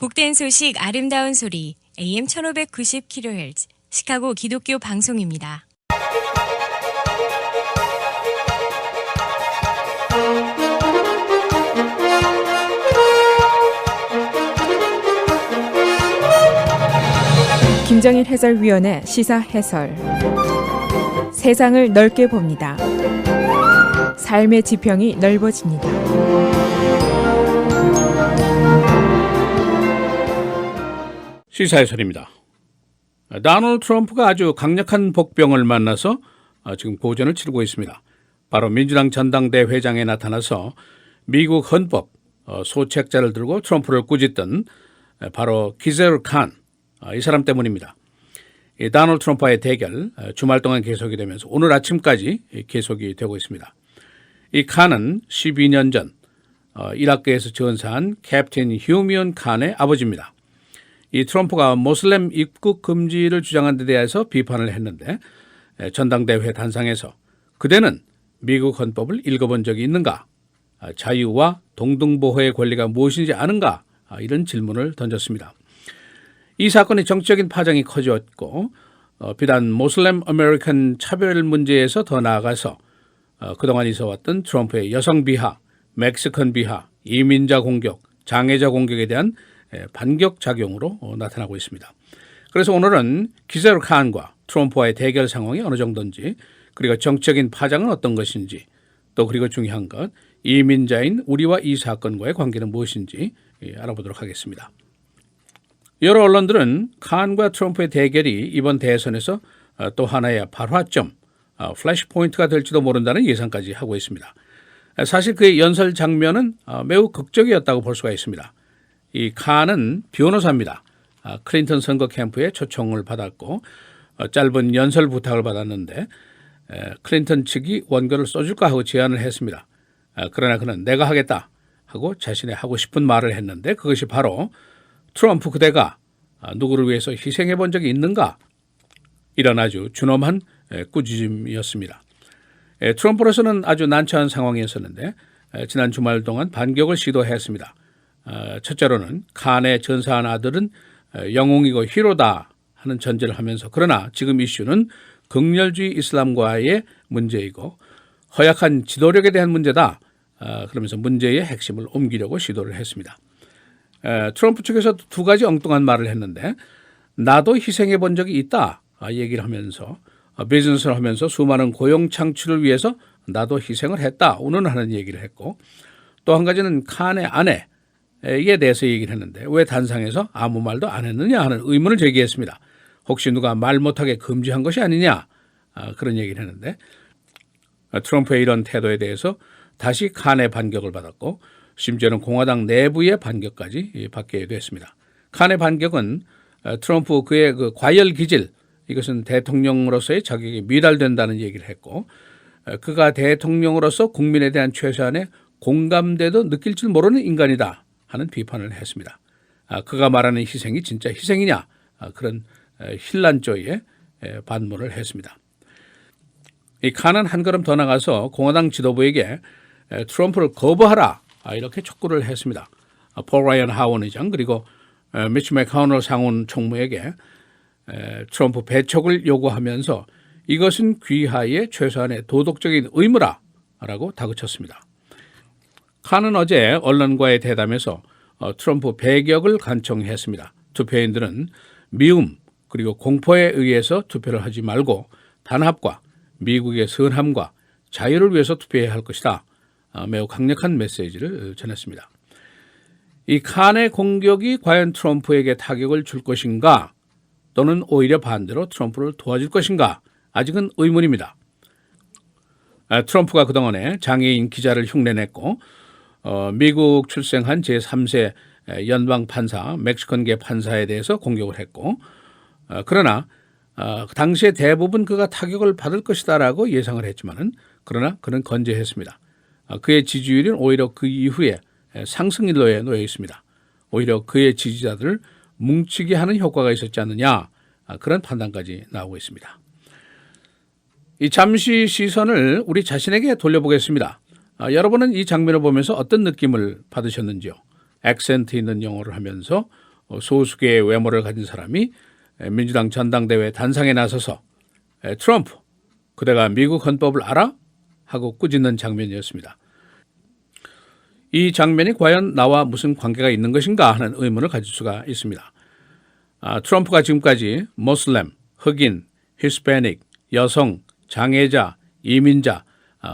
복된 소식 아름다운 소리 AM 1590kHz 시카고 기독교 방송입니다. 김정일 해설위원의 시사 해설. 세상을 넓게 봅니다. 삶의 지평이 넓어집니다. 시사 해설입니다. 도널드 트럼프가 아주 강력한 복병을 만나서 지금 고전을 치르고 있습니다. 바로 민주당 전당대 회장에 나타나서 미국 헌법 소책자를 들고 트럼프를 꾸짖던 바로 기제르 칸, 이 사람 때문입니다. 이 도널드 트럼프와의 대결 주말 동안 계속이 되면서 오늘 아침까지 계속이 되고 있습니다. 이 칸은 12년 전 이라크에서 전사한 캡틴 휴미온 칸의 아버지입니다. 이 트럼프가 모슬렘 입국 금지를 주장한 데 대해서 비판을 했는데 전당대회 단상에서 그대는 미국 헌법을 읽어본 적이 있는가? 자유와 동등보호의 권리가 무엇인지 아는가? 이런 질문을 던졌습니다. 이 사건의 정치적인 파장이 커졌고 비단 모슬렘 아메리칸 차별 문제에서 더 나아가서 그동안 있어왔던 트럼프의 여성 비하, 멕시컨 비하, 이민자 공격, 장애자 공격에 대한 반격 작용으로 나타나고 있습니다. 그래서 오늘은 기제르 칸과 트럼프와의 대결 상황이 어느 정도인지, 그리고 정치적인 파장은 어떤 것인지, 또 그리고 중요한 것 이민자인 우리와 이 사건과의 관계는 무엇인지 알아보도록 하겠습니다. 여러 언론들은 칸과 트럼프의 대결이 이번 대선에서 또 하나의 발화점, 플래시 포인트가 될지도 모른다는 예상까지 하고 있습니다. 사실 그의 연설 장면은 매우 극적이었다고 볼 수가 있습니다. 이 칸은 변호사입니다. 클린턴 선거 캠프에 초청을 받았고 짧은 연설 부탁을 받았는데 클린턴 측이 원고를 써줄까 하고 제안을 했습니다. 그러나 그는 내가 하겠다 하고 자신의 하고 싶은 말을 했는데 그것이 바로 트럼프 그대가 누구를 위해서 희생해 본 적이 있는가? 이런 아주 준엄한 꾸짖음이었습니다. 트럼프로서는 아주 난처한 상황이었었는데 지난 주말 동안 반격을 시도했습니다. 첫째로는 칸의 전사한 아들은 영웅이고 히로다 하는 전제를 하면서 그러나 지금 이슈는 극렬주의 이슬람과의 문제이고 허약한 지도력에 대한 문제다. 그러면서 문제의 핵심을 옮기려고 시도를 했습니다. 트럼프 측에서 두 가지 엉뚱한 말을 했는데 나도 희생해 본 적이 있다 얘기를 하면서 비즈니스를 하면서 수많은 고용 창출을 위해서 나도 희생을 했다 운운하는 얘기를 했고, 또 한 가지는 칸의 아내에 대해서 얘기를 했는데 왜 단상에서 아무 말도 안 했느냐 하는 의문을 제기했습니다. 혹시 누가 말 못하게 금지한 것이 아니냐 그런 얘기를 했는데 트럼프의 이런 태도에 대해서 다시 칸의 반격을 받았고 심지어는 공화당 내부의 반격까지 받게 됐습니다. 칸의 반격은 트럼프 그의 그 과열 기질, 이것은 대통령으로서의 자격이 미달된다는 얘기를 했고 그가 대통령으로서 국민에 대한 최소한의 공감대도 느낄 줄 모르는 인간이다 하는 비판을 했습니다. 그가 말하는 희생이 진짜 희생이냐 그런 힐난조의 반문을 했습니다. 이 칸은 한 걸음 더 나가서 공화당 지도부에게 트럼프를 거부하라 이렇게 촉구를 했습니다. 폴 라이언 하원 의장 그리고 미치 맥코넬 상원 총무에게 트럼프 배척을 요구하면서 이것은 귀하의 최소한의 도덕적인 의무라라고 다그쳤습니다. 칸은 어제 언론과의 대담에서 트럼프 배격을 간청했습니다. 투표인들은 미움 그리고 공포에 의해서 투표를 하지 말고 단합과 미국의 선함과 자유를 위해서 투표해야 할 것이다. 매우 강력한 메시지를 전했습니다. 이 칸의 공격이 과연 트럼프에게 타격을 줄 것인가 또는 오히려 반대로 트럼프를 도와줄 것인가 아직은 의문입니다. 트럼프가 그동안에 장애인 기자를 흉내냈고 미국 출생한 제3세 연방 판사 멕시컨계 판사에 대해서 공격을 했고 그러나 당시에 대부분 그가 타격을 받을 것이다라고 예상을 했지만은 그러나 그는 건재했습니다. 그의 지지율은 오히려 그 이후에 상승일로에 놓여 있습니다. 오히려 그의 지지자들을 뭉치게 하는 효과가 있었지 않느냐 그런 판단까지 나오고 있습니다. 이 잠시 시선을 우리 자신에게 돌려보겠습니다. 여러분은 이 장면을 보면서 어떤 느낌을 받으셨는지요? 액센트 있는 영어를 하면서 소수계의 외모를 가진 사람이 민주당 전당대회 단상에 나서서 트럼프, 그대가 미국 헌법을 알아? 하고 꾸짖는 장면이었습니다. 이 장면이 과연 나와 무슨 관계가 있는 것인가 하는 의문을 가질 수가 있습니다. 트럼프가 지금까지 모슬렘, 흑인, 히스패닉, 여성, 장애자, 이민자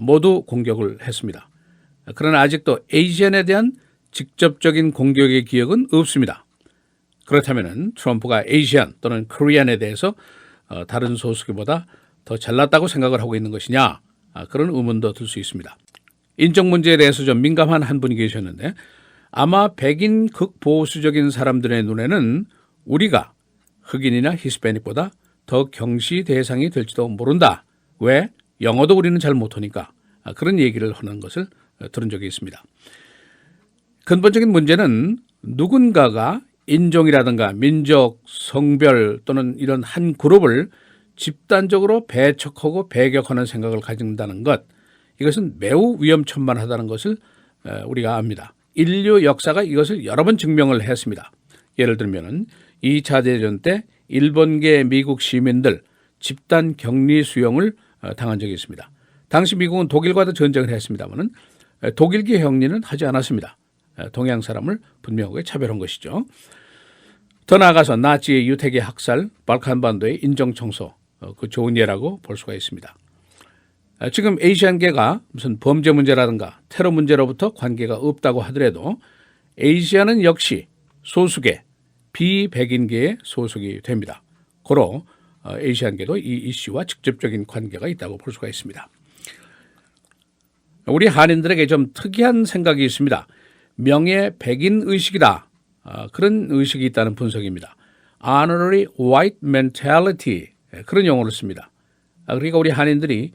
모두 공격을 했습니다. 그러나 아직도 에이시안에 대한 직접적인 공격의 기억은 없습니다. 그렇다면 트럼프가 에이시안 또는 코리안에 대해서 다른 소수계보다 더 잘났다고 생각을 하고 있는 것이냐, 그런 의문도 들 수 있습니다. 인종 문제에 대해서 좀 민감한 한 분이 계셨는데 아마 백인 극보수적인 사람들의 눈에는 우리가 흑인이나 히스패닉보다 더 경시 대상이 될지도 모른다. 왜? 영어도 우리는 잘 못하니까. 그런 얘기를 하는 것을 들은 적이 있습니다. 근본적인 문제는 누군가가 인종이라든가 민족, 성별 또는 이런 한 그룹을 집단적으로 배척하고 배격하는 생각을 가진다는 것, 이것은 매우 위험천만하다는 것을 우리가 압니다. 인류 역사가 이것을 여러 번 증명을 했습니다. 예를 들면 2차 대전 때 일본계 미국 시민들 집단 격리 수용을 당한 적이 있습니다. 당시 미국은 독일과도 전쟁을 했습니다만 독일계 격리는 하지 않았습니다. 동양 사람을 분명하게 차별한 것이죠. 더 나아가서 나치의 유태계 학살, 발칸반도의 인종청소, 그 좋은 예라고 볼 수가 있습니다. 지금 에이시안계가 무슨 범죄 문제라든가 테러 문제로부터 관계가 없다고 하더라도 에이시안은 역시 소수계, 비백인계의 소속이 됩니다. 고로 에이시안계도 이 이슈와 직접적인 관계가 있다고 볼 수가 있습니다. 우리 한인들에게 좀 특이한 생각이 있습니다. 명예 백인 의식이다. 그런 의식이 있다는 분석입니다. Honorary White Mentality, 그런 용어를 씁니다. 그러니까 우리 한인들이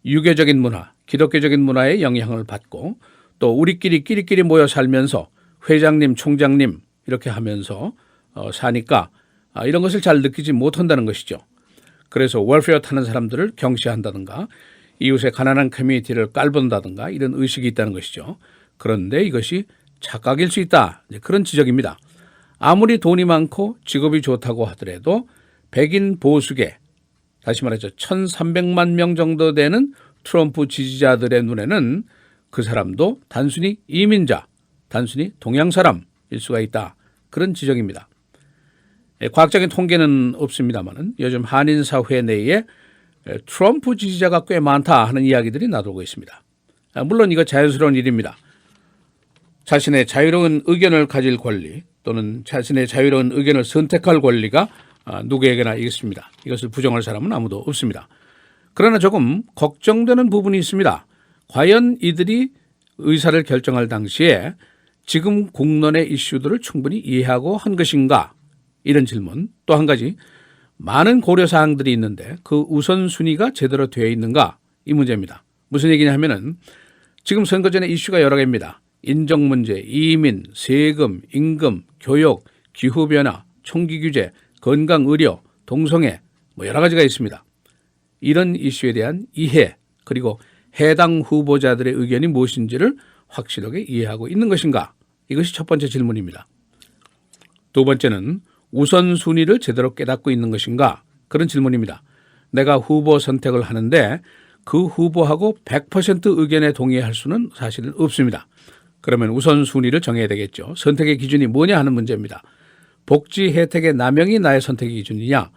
유교적인 문화, 기독교적인 문화의 영향을 받고 또 우리끼리 끼리끼리 모여 살면서 회장님, 총장님 이렇게 하면서 사니까 이런 것을 잘 느끼지 못한다는 것이죠. 그래서 웰페어 타는 사람들을 경시한다든가 이웃의 가난한 커뮤니티를 깔본다든가 이런 의식이 있다는 것이죠. 그런데 이것이 착각일 수 있다. 그런 지적입니다. 아무리 돈이 많고 직업이 좋다고 하더라도 백인 보수계, 다시 말해서 1,300만 명 정도 되는 트럼프 지지자들의 눈에는 그 사람도 단순히 이민자, 단순히 동양 사람일 수가 있다. 그런 지적입니다. 과학적인 통계는 없습니다만 요즘 한인 사회 내에 트럼프 지지자가 꽤 많다 하는 이야기들이 나돌고 있습니다. 물론 이거 자연스러운 일입니다. 자신의 자유로운 의견을 가질 권리 또는 자신의 자유로운 의견을 선택할 권리가 누구에게나 있습니다. 이것을 부정할 사람은 아무도 없습니다. 그러나 조금 걱정되는 부분이 있습니다. 과연 이들이 의사를 결정할 당시에 지금 국론의 이슈들을 충분히 이해하고 한 것인가? 이런 질문. 또 한 가지, 많은 고려사항들이 있는데 그 우선순위가 제대로 되어 있는가? 이 문제입니다. 무슨 얘기냐 하면은 지금 선거 전에 이슈가 여러 개입니다. 인종 문제, 이민, 세금, 임금, 교육, 기후변화, 총기 규제, 건강, 의료, 동성애 여러 가지가 있습니다. 이런 이슈에 대한 이해 그리고 해당 후보자들의 의견이 무엇인지를 확실하게 이해하고 있는 것인가? 이것이 첫 번째 질문입니다. 두 번째는 우선순위를 제대로 깨닫고 있는 것인가? 그런 질문입니다. 내가 후보 선택을 하는데 그 후보하고 100% 의견에 동의할 수는 사실은 없습니다. 그러면 우선순위를 정해야 되겠죠. 선택의 기준이 뭐냐 하는 문제입니다. 복지 혜택의 남용이 나의 선택의 기준이냐,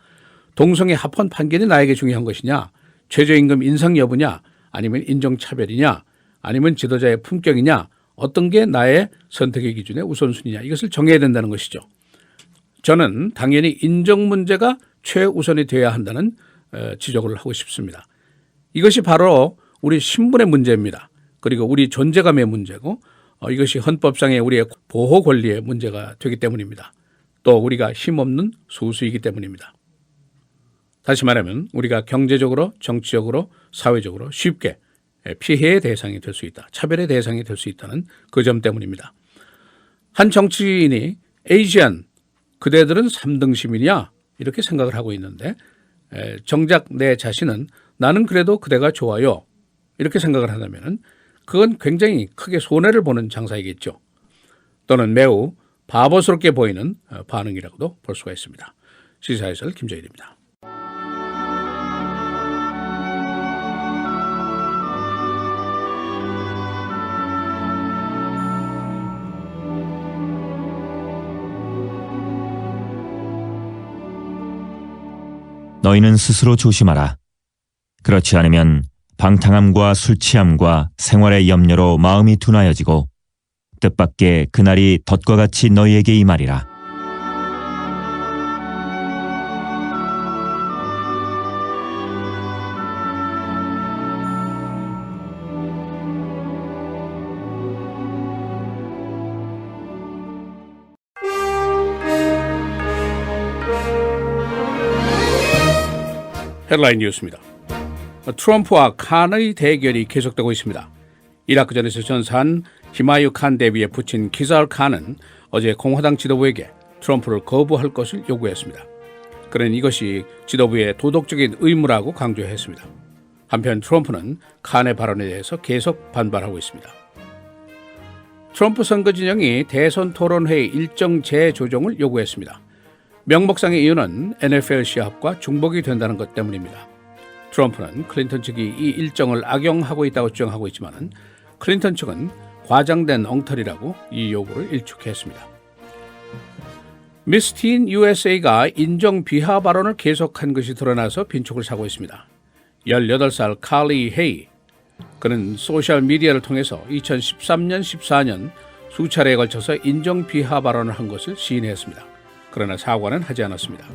동성애 합헌 판결이 나에게 중요한 것이냐, 최저임금 인상 여부냐, 아니면 인종차별이냐, 아니면 지도자의 품격이냐, 어떤 게 나의 선택의 기준의 우선순위냐, 이것을 정해야 된다는 것이죠. 저는 당연히 인종 문제가 최우선이 되어야 한다는 지적을 하고 싶습니다. 이것이 바로 우리 신분의 문제입니다. 그리고 우리 존재감의 문제고 이것이 헌법상의 우리의 보호 권리의 문제가 되기 때문입니다. 또 우리가 힘없는 소수이기 때문입니다. 다시 말하면 우리가 경제적으로, 정치적으로, 사회적으로 쉽게 피해의 대상이 될 수 있다. 차별의 대상이 될 수 있다는 그 점 때문입니다. 한 정치인이 에이시안, 그대들은 3등 시민이야 이렇게 생각을 하고 있는데 정작 내 자신은 나는 그래도 그대가 좋아요 이렇게 생각을 한다면 그건 굉장히 크게 손해를 보는 장사이겠죠. 또는 매우 바보스럽게 보이는 반응이라고도 볼 수가 있습니다. 시사해설 김정일입니다. 너희는 스스로 조심하라. 그렇지 않으면 방탕함과 술 취함과 생활의 염려로 마음이 둔하여지고 뜻밖의 그날이 덫과 같이 너희에게 임하리라. 헤드라인 뉴스입니다. 트럼프와 칸의 대결이 계속되고 있습니다. 이라크전에서 전사한 히마유 칸 대비에 붙인 키잘 칸은 어제 공화당 지도부에게 트럼프를 거부할 것을 요구했습니다. 그는 이것이 지도부의 도덕적인 의무라고 강조했습니다. 한편 트럼프는 칸의 발언에 대해서 계속 반발하고 있습니다. 트럼프 선거 진영이 대선 토론회의 일정 재조정을 요구했습니다. 명목상의 이유는 NFL 시합과 중복이 된다는 것 때문입니다. 트럼프는 클린턴 측이 이 일정을 악용하고 있다고 주장하고 있지만 클린턴 측은 과장된 엉터리라고 이 요구를 일축했습니다. 미스 틴 USA가 인종 비하 발언을 계속한 것이 드러나서 빈축을 사고 있습니다. 18살 칼리 헤이, 그는 소셜미디어를 통해서 2013년, 14년 수차례에 걸쳐서 인종 비하 발언을 한 것을 시인했습니다. 그러나 사과는 하지 않았습니다.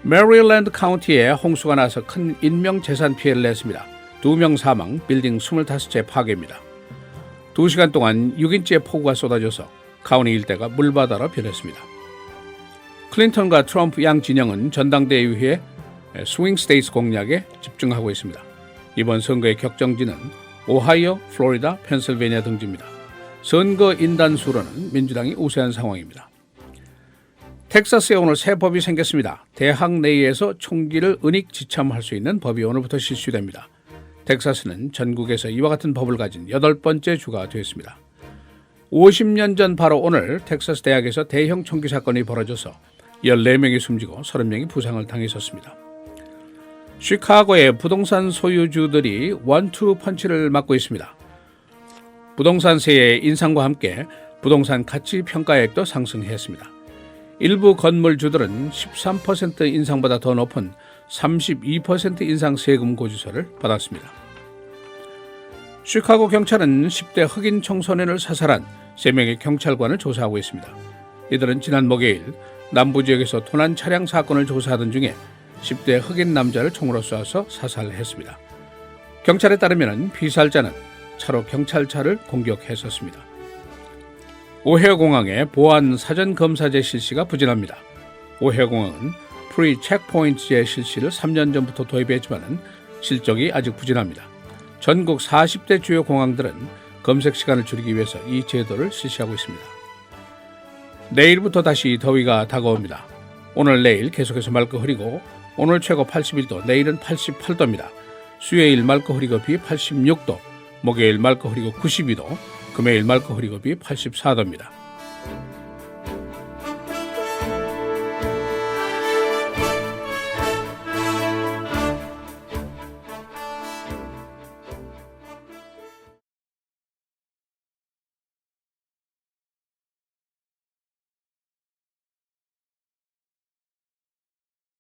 메리랜드 카운티에 홍수가 나서 큰 인명재산 피해를 냈습니다. 2명 사망, 빌딩 25채 파괴입니다. 2시간 동안 6인치의 폭우가 쏟아져서 카운티 일대가 물바다로 변했습니다. 클린턴과 트럼프 양 진영은 전당대회 위에 스윙 스테이트 공략에 집중하고 있습니다. 이번 선거의 격정지는 오하이오, 플로리다, 펜실베니아 등지입니다. 선거 인단수로는 민주당이 우세한 상황입니다. 텍사스에 오늘 새 법이 생겼습니다. 대학 내에서 총기를 은닉 지참할 수 있는 법이 오늘부터 실시됩니다. 텍사스는 전국에서 이와 같은 법을 가진 8번째 주가 되었습니다. 50년 전 바로 오늘 텍사스 대학에서 대형 총기 사건이 벌어져서 14명이 숨지고 30명이 부상을 당했었습니다. 시카고의 부동산 소유주들이 원투 펀치를 맞고 있습니다. 부동산세의 인상과 함께 부동산 가치 평가액도 상승했습니다. 일부 건물주들은 13% 인상보다 더 높은 32% 인상 세금 고지서를 받았습니다. 시카고 경찰은 10대 흑인 청소년을 사살한 3명의 경찰관을 조사하고 있습니다. 이들은 지난 목요일 남부지역에서 도난 차량 사건을 조사하던 중에 10대 흑인 남자를 총으로 쏴서 사살했습니다. 경찰에 따르면 피살자는 차로 경찰차를 공격했었습니다. 오헤어공항의 보안 사전 검사제 실시가 부진합니다. 오헤어공항은 프리 체크포인트제 실시를 3년 전부터 도입했지만 실적이 아직 부진합니다. 전국 40대 주요 공항들은 검색 시간을 줄이기 위해서 이 제도를 실시하고 있습니다. 내일부터 다시 더위가 다가옵니다. 오늘 내일 계속해서 맑고 흐리고 오늘 최고 81도, 내일은 88도입니다. 수요일 맑고 흐리고 비 86도, 목요일 맑고 흐리고 92도, 금요일 맑고 흐리고 비 84도입니다.